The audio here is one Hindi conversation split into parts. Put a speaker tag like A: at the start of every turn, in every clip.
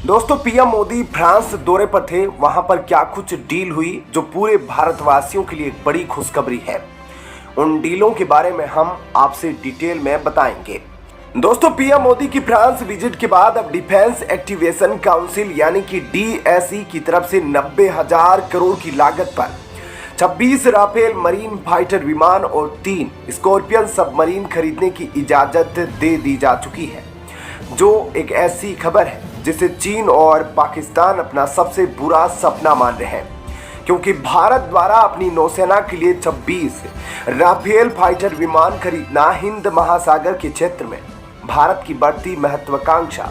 A: दोस्तों, पीएम मोदी फ्रांस दौरे पर थे। वहां पर क्या कुछ डील हुई जो पूरे भारतवासियों के लिए एक बड़ी खुशखबरी है। उन डीलों के बारे में हम आपसे डिटेल में बताएंगे। दोस्तों, पीएम मोदी की फ्रांस विजिट के बाद अब डिफेंस एक्टिवेशन काउंसिल यानी कि डीएसई की तरफ से 90,000 करोड़ की लागत पर 26 राफेल मरीन फाइटर विमान और 3 स्कॉर्पियन सबमरीन खरीदने की इजाजत दे दी जा चुकी है, जो एक ऐसी खबर है जिसे चीन और पाकिस्तान अपना सबसे बुरा सपना मान रहे हैं, क्योंकि भारत द्वारा अपनी नौसेना के लिए 26 राफेल फाइटर विमान खरीदना हिंद महासागर के क्षेत्र में भारत की बढ़ती महत्वाकांक्षा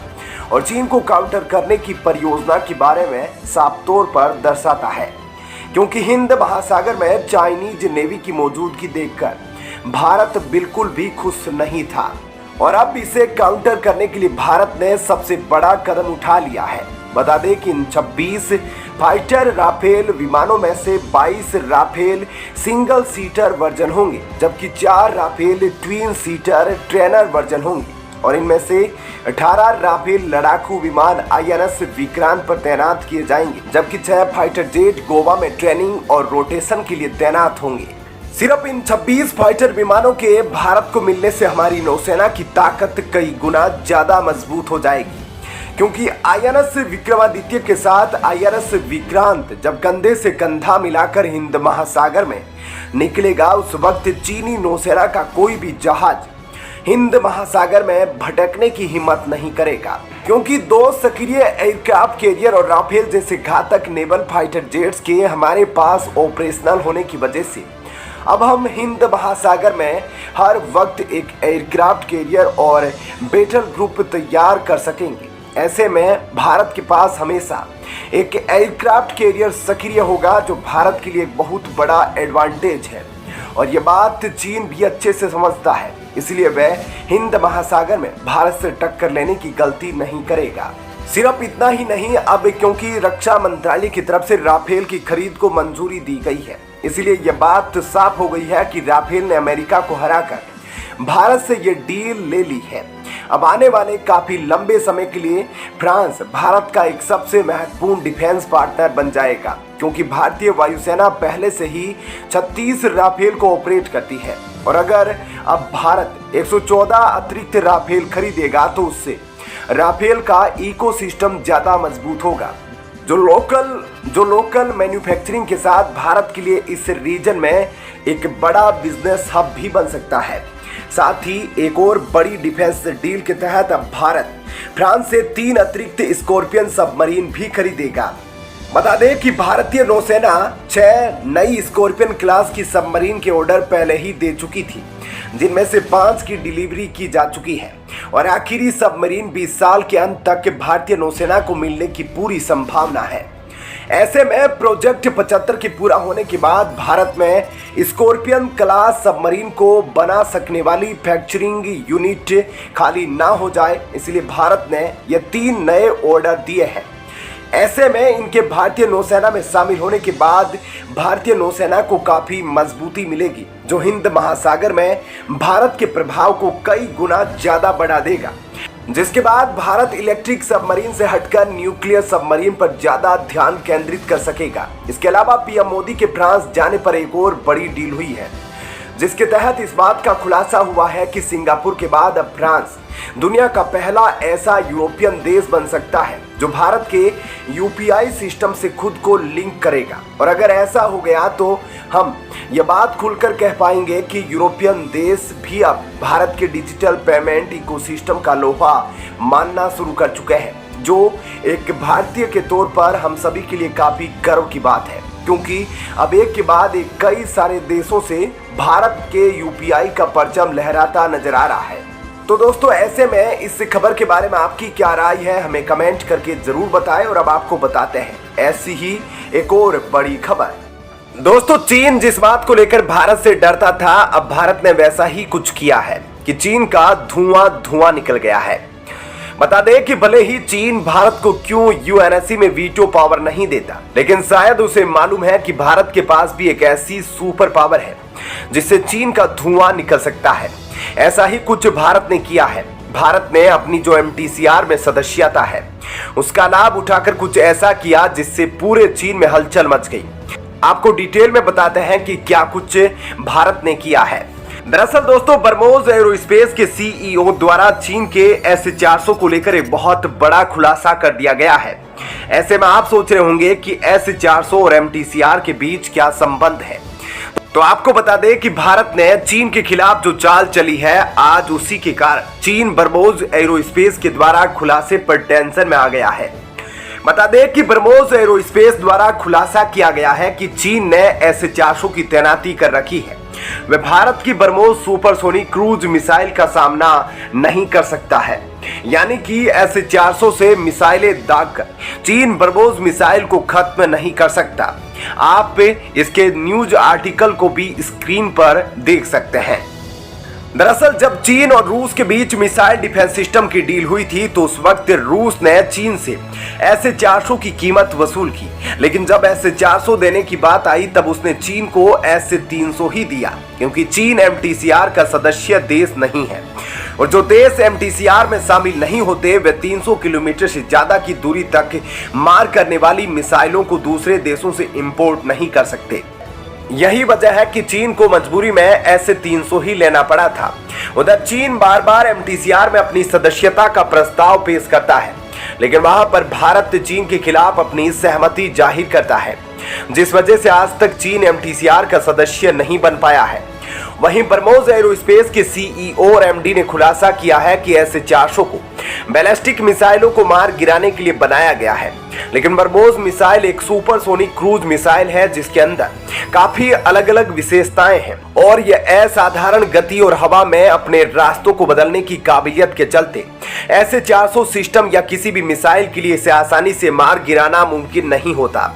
A: और चीन को काउंटर करने की परियोजना के बारे में साफ तौर पर दर्शाता है। क्योंकि हिंद महासागर में चाइनीज नेवी की मौजूदगी देखकर भारत बिल्कुल भी खुश नहीं था और अब इसे काउंटर करने के लिए भारत ने सबसे बड़ा कदम उठा लिया है। बता दें कि इन 26 फाइटर राफेल विमानों में से 22 राफेल सिंगल सीटर वर्जन होंगे, जबकि 4 Rafale twin seater trainer version होंगे और इनमें से 18 राफेल लड़ाकू विमान INS विक्रांत पर तैनात किए जाएंगे, जबकि 6 फाइटर जेट गोवा में ट्रेनिंग और रोटेशन के लिए तैनात होंगे। सिर्फ इन 26 फाइटर विमानों के भारत को मिलने से हमारी नौसेना की ताकत कई गुना ज्यादा मजबूत हो जाएगी, क्योंकि INS विक्रमादित्य के साथ INS विक्रांत जब कंधे से कंधा मिलाकर हिंद महासागर में निकलेगा, उस वक्त चीनी नौसेना का कोई भी जहाज हिंद महासागर में भटकने की हिम्मत नहीं करेगा, क्योंकि 2 सक्रिय एयरक्राफ्ट कैरियर और राफेल जैसे घातक नेवल फाइटर जेट्स के हमारे पास ऑपरेशनल होने की वजह से अब हम हिंद महासागर में हर वक्त एक एयरक्राफ्ट कैरियर और बैटल ग्रुप तैयार कर सकेंगे। ऐसे में भारत के पास हमेशा एक एयरक्राफ्ट कैरियर सक्रिय होगा, जो भारत के लिए एक बहुत बड़ा एडवांटेज है और ये बात चीन भी अच्छे से समझता है। इसलिए वह हिंद महासागर में भारत से टक्कर लेने की गलती नहीं करेगा। सिर्फ इतना ही नहीं, अब क्योंकि रक्षा मंत्रालय की तरफ से राफेल की खरीद को मंजूरी दी गई है, इसलिए यह बात साफ हो गई है कि राफेल ने अमेरिका को हराकर भारत से ये डील ले ली है। अब आने वाले काफी लंबे समय के लिए फ्रांस भारत का एक सबसे महत्वपूर्ण डिफेंस पार्टनर बन जाएगा, क्योंकि भारतीय वायुसेना पहले से ही 36 राफेल को ऑपरेट करती है और अगर अब भारत 114 अतिरिक्त राफेल खरीदेगा तो उससे राफेल का इकोसिस्टम ज्यादा मजबूत होगा, जो लोकल मैन्युफैक्चरिंग के साथ भारत के लिए इस रीजन में एक बड़ा बिजनेस हब भी बन सकता है। साथ ही एक और बड़ी डिफेंस डील के तहत अब भारत फ्रांस से 3 अतिरिक्त स्कॉर्पियन सबमरीन भी खरीदेगा। बता दें कि भारतीय नौसेना 6 नई स्कॉर्पियन क्लास की सबमरीन के ऑर्डर पहले ही दे चुकी थी, जिनमें से 5 की डिलीवरी की जा चुकी है और आखिरी सबमरीन 20 साल के अंत तक भारतीय नौसेना को मिलने की पूरी संभावना है। ऐसे में प्रोजेक्ट 75 के पूरा होने के बाद भारत में स्कॉर्पियन क्लास सबमरीन को बना सकने वाली फैक्चरिंग यूनिट खाली ना हो जाए, इसलिए भारत ने ये 3 नए ऑर्डर दिए हैं। ऐसे में इनके भारतीय नौसेना में शामिल होने के बाद भारतीय नौसेना को काफी मजबूती मिलेगी, जो हिंद महासागर में भारत के प्रभाव को कई गुना ज्यादा बढ़ा देगा, जिसके बाद भारत इलेक्ट्रिक सबमरीन से हटकर न्यूक्लियर सबमरीन पर ज्यादा ध्यान केंद्रित कर सकेगा। इसके अलावा पीएम मोदी के फ्रांस जाने पर एक और बड़ी डील हुई है, जिसके तहत इस बात का खुलासा हुआ है कि सिंगापुर के बाद अब फ्रांस दुनिया का पहला ऐसा यूरोपियन देश बन सकता है जो भारत के UPI सिस्टम से खुद को लिंक करेगा। और अगर ऐसा हो गया तो हम ये बात खुलकर कह पाएंगे कि यूरोपियन देश भी अब भारत के डिजिटल पेमेंट इकोसिस्टम का लोहा मानना शुरू कर चुके हैं, जो एक भारतीय के तौर पर हम सभी के लिए काफी गर्व की बात है, क्योंकि अब एक के बाद एक कई सारे देशों से भारत के UPI का परचम लहराता नजर आ रहा है। तो दोस्तों, ऐसे में इस खबर के बारे में आपकी क्या राय है, हमें कमेंट करके जरूर बताएं। और अब आपको बताते हैं ऐसी ही एक और बड़ी खबर। दोस्तों, चीन जिस बात को लेकर भारत से डरता था, अब भारत ने वैसा ही कुछ किया है कि चीन का धुआं निकल गया है। बता दें कि भले ही चीन भारत को क्यों UNSC में वीटो पावर नहीं देता, लेकिन शायद उसे मालूम है कि भारत के पास भी एक ऐसी सुपर पावर है जिससे चीन का धुआं निकल सकता है। ऐसा ही कुछ भारत ने किया है। भारत ने अपनी जो MTCR में सदस्यता है उसका लाभ उठाकर कुछ ऐसा किया जिससे पूरे चीन में हलचल मच गई। आपको डिटेल में बताते हैं कि क्या कुछ भारत ने किया है। दरअसल दोस्तों, ब्रह्मोस एरोस्पेस के CEO द्वारा चीन के S-400 को लेकर एक बहुत बड़ा खुलासा कर दिया गया है। ऐसे में आप सोच रहे होंगे कि S-400 और MTCR के बीच क्या संबंध है। तो आपको बता दें कि भारत ने चीन के खिलाफ जो चाल चली है, आज उसी के कारण चीन ब्रह्मोस एरोस्पेस के द्वारा खुलासे पर टेंशन में आ गया है। बता दें कि ब्रह्मोस एरोस्पेस द्वारा खुलासा किया गया है कि चीन ने S-400 की तैनाती कर रखी है। वह भारत की ब्रह्मोस सुपरसोनिक क्रूज मिसाइल का सामना नहीं कर सकता है, यानी कि S-400 से मिसाइलें दागकर चीन ब्रह्मोस मिसाइल को खत्म नहीं कर सकता। आप इसके न्यूज आर्टिकल को भी स्क्रीन पर देख सकते हैं। दरअसल जब चीन और रूस के बीच मिसाइल डिफेंस सिस्टम की डील हुई थी तो उस वक्त रूस ने चीन से S-400 की कीमत वसूल की, लेकिन जब S-400 देने की बात आई तब उसने चीन को S-300 ही दिया, क्योंकि चीन MTCR का सदस्य देश नहीं है और जो देश MTCR में शामिल नहीं होते वे 300 किलोमीटर से ज्यादा की दूरी तक मार करने वाली मिसाइलों को दूसरे देशों से इंपोर्ट नहीं कर सकते। यही वजह है कि चीन को मजबूरी में S-300 ही लेना पड़ा था। उधर चीन बार बार MTCR में अपनी सदस्यता का प्रस्ताव पेश करता है, लेकिन वहां पर भारत चीन के खिलाफ अपनी सहमति जाहिर करता है, जिस वजह से आज तक चीन MTCR का सदस्य नहीं बन पाया है। वहीं ब्रह्मोस एरोस्पेस के CEO और MD ने खुलासा किया है कि S-400 को बैलिस्टिक मिसाइलों को मार गिराने के लिए बनाया गया है, लेकिन ब्रह्मोस मिसाइल एक सुपरसोनिक क्रूज मिसाइल है जिसके अंदर काफी अलग अलग विशेषताएं हैं और यह असाधारण गति और हवा में अपने रास्तों को बदलने की काबिलियत के चलते S-400 सिस्टम या किसी भी मिसाइल के लिए इसे आसानी से मार गिराना मुमकिन नहीं होता।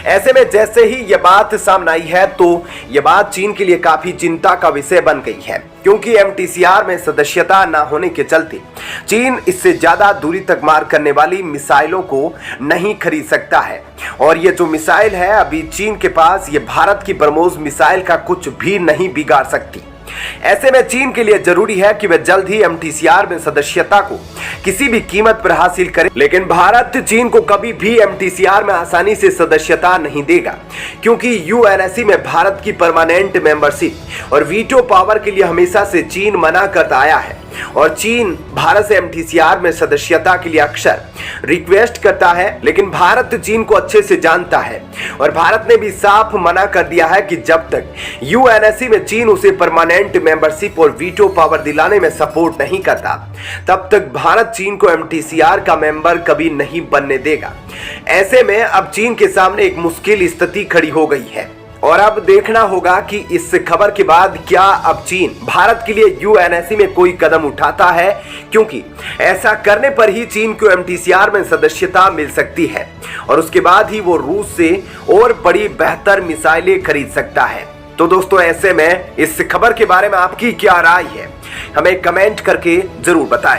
A: ऐसे में जैसे ही यह बात सामने आई है तो यह बात चीन के लिए काफी चिंता का विषय बन गई है, क्योंकि MTCR में सदस्यता न होने के चलते चीन इससे ज्यादा दूरी तक मार करने वाली मिसाइलों को नहीं खरीद सकता है और ये जो मिसाइल है अभी चीन के पास, ये भारत की ब्रह्मोस मिसाइल का कुछ भी नहीं बिगाड़ सकती। ऐसे में चीन के लिए जरूरी है कि वह जल्द ही MTCR में सदस्यता को किसी भी कीमत पर हासिल करे, लेकिन भारत चीन को कभी भी MTCR में आसानी से सदस्यता नहीं देगा, क्योंकि UNSC में भारत की परमानेंट मेंबरशिप और वीटो पावर के लिए हमेशा से चीन मना करता आया है और चीन भारत से MTCR में सदस्यता के लिए अक्सर रिक्वेस्ट करता है, लेकिन भारत चीन को अच्छे से जानता है और भारत ने भी साफ मना कर दिया है कि जब तक UNSC में चीन उसे परमानेंट मेंबरशिप और वीटो पावर दिलाने में सपोर्ट नहीं करता तब तक भारत चीन को MTCR का मेंबर कभी नहीं बनने देगा। ऐसे में अब चीन के सामने एक मुश्किल स्थिति खड़ी हो गई है और अब देखना होगा कि इस खबर के बाद क्या अब चीन भारत के लिए UNSC में कोई कदम उठाता है, क्योंकि ऐसा करने पर ही चीन को MTCR में सदस्यता मिल सकती है और उसके बाद ही वो रूस से और बड़ी बेहतर मिसाइलें खरीद सकता है। तो दोस्तों, ऐसे में इस खबर के बारे में आपकी क्या राय है, हमें कमेंट करके जरूर बताएं।